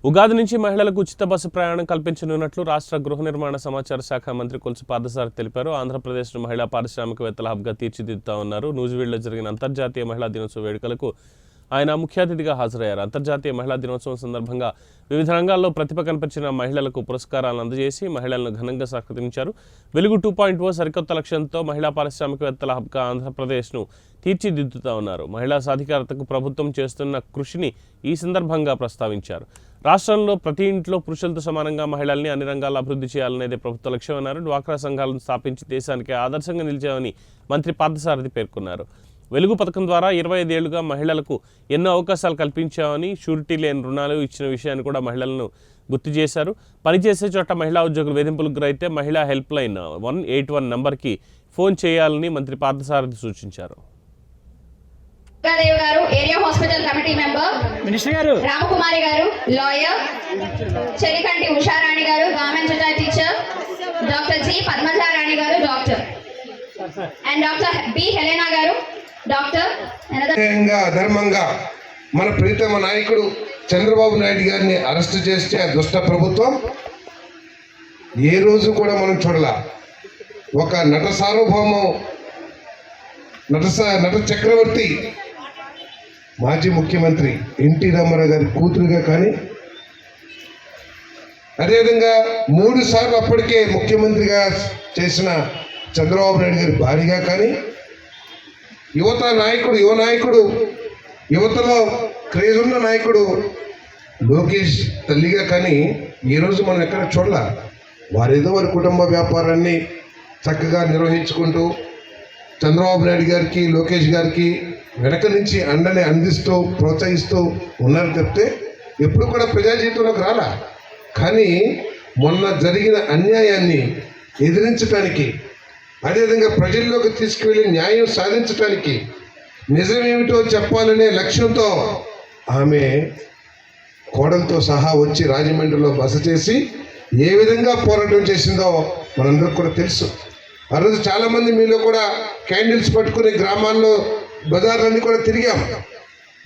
ఉగాది నుంచి మహిళలకు ఉచిత బస్సు ప్రయాణం కల్పించనున్నట్లు రాష్ట్ర గృహ నిర్మాణ సమాచార శాఖ మంత్రి కొలుసు పార్థసారథి తెలిపారు. ఆంధ్రప్రదేశ్ను మహిళా పారిశ్రామికవేత్తల హబ్గా తీర్చిదిద్దుతా ఉన్నారు. నూజివీడులో జరిగిన అంతర్జాతీయ మహిళా దినోత్సవ వేడుకలకు ఆయన ముఖ్య అతిథిగా హాజరయ్యారు. అంతర్జాతీయ మహిళా దినోత్సవం సందర్భంగా వివిధ రంగాల్లో ప్రతిభ కనిపించిన మహిళలకు పురస్కారాలను అందజేసి మహిళలను ఘనంగా సత్కరించారు. వెలుగు 2.0 సరికొత్త లక్ష్యంతో మహిళా పారిశ్రామికవేత్తల హబ్గా ఆంధ్రప్రదేశ్ను తీర్చిదిద్దుతా ఉన్నారు. మహిళా సాధికారతకు ప్రభుత్వం చేస్తున్న కృషిని ఈ సందర్భంగా ప్రస్తావించారు. రాష్ట్రంలో ప్రతి ఇంట్లో పురుషులతో సమానంగా మహిళల్ని అన్ని రంగాల్లో అభివృద్ధి చేయాలనేదే ప్రభుత్వ లక్ష్యం అన్నారు. డ్వాక్రా సంఘాలను స్థాపించి దేశానికి ఆదర్శంగా నిలిచామని మంత్రి పార్థసారథి పేర్కొన్నారు. వెలుగు పథకం ద్వారా 25 ఏళ్లుగా మహిళలకు ఎన్నో అవకాశాలు కల్పించామని, షూరిటీ లేని రుణాలు ఇచ్చిన విషయాన్ని కూడా మహిళలను గుర్తు చేశారు. పనిచేసే చోట మహిళా ఉద్యోగులు వేధింపులకు గురైతే మహిళా హెల్ప్ లైన్ 181 నంబర్కి ఫోన్ చేయాలని మంత్రి పార్థసారథి సూచించారు. Durgadevi garu area hospital committee member, minister garu Ramakumari garu lawyer, Chelikanti Usharani garu government society teacher, doctor G Padmajarani garu doctor, and doctor B Helena garu doctor. ధర్మంగా మన ప్రీతమ నాయకుడు చంద్రబాబు నాయుడు గారిని అరెస్ట్ చేస్తే ఆ దుష్ట ప్రభుత్వం ఏ రోజు కూడా మనం చూడలా. ఒక నట సార్వభౌమం, నట చక్రవర్తి, మాజీ ముఖ్యమంత్రి ఎన్టీ రామారావు గారి కూతురుగా కానీ, అదేవిధంగా 3 సార్లు అప్పటికే ముఖ్యమంత్రిగా చేసిన చంద్రబాబు నాయుడు గారి భార్యగా కానీ, యువ నాయకుడు యువతలో క్రేజ్ ఉన్న నాయకుడు లోకేష్ తల్లిగా కానీ ఈరోజు మనం ఎక్కడ చూడాల. వారేదో వారి కుటుంబ వ్యాపారాన్ని చక్కగా నిర్వహించుకుంటూ చంద్రబాబు నాయుడు గారికి, లోకేష్ గారికి వెనక నుంచి అండని అందిస్తూ ప్రోత్సహిస్తూ ఉన్నారు తప్పితే ఎప్పుడు కూడా ప్రజా జీవితంలోకి రాలా. కానీ మొన్న జరిగిన అన్యాయాన్ని ఎదిరించడానికి, అదేవిధంగా ప్రజల్లోకి తీసుకువెళ్ళి న్యాయం సాధించడానికి, నిజమేమిటో చెప్పాలనే లక్ష్యంతో ఆమె కోడలతో సహా వచ్చి రాజమండ్రిలో బస చేసి ఏ విధంగా పోరాటం చేసిందో మనందరికి కూడా తెలుసు. ఆ రోజు చాలామంది మీలో కూడా క్యాండిల్స్ పట్టుకుని గ్రామాల్లో బజార్లన్నీ కూడా తిరిగాం.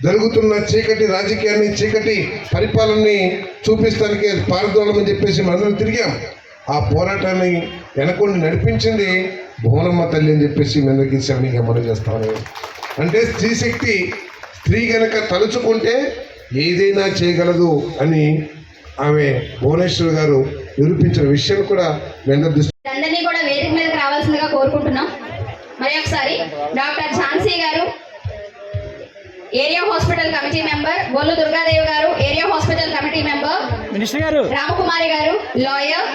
జరుగుతున్న చీకటి రాజకీయాన్ని, చీకటి పరిపాలనని చూపిస్తానికి పారదోళమని చెప్పేసి మనందరం తిరిగాం. ఆ పోరాటాన్ని వెనకుండి నడిపించింది భువనమ్మ తల్లి అని చెప్పేసి అందరికీ సభ్యంగా మనం చేస్తాను. అంటే స్త్రీశక్తి, స్త్రీ గనక తలుచుకుంటే ఏదైనా చేయగలదు అని ఆమె భువనేశ్వర్ గారు నిరూపించిన విషయం కూడా అందరినీ కూడా వేదిక మీదకి రావాల్సిందిగా కోరుకుంటున్నాం. మరి ఒకసారి doctor Jhansi garu area hospital committee member, Bollu Durgadevi garu area hospital committee member, minister garu Ramakumari garu lawyer.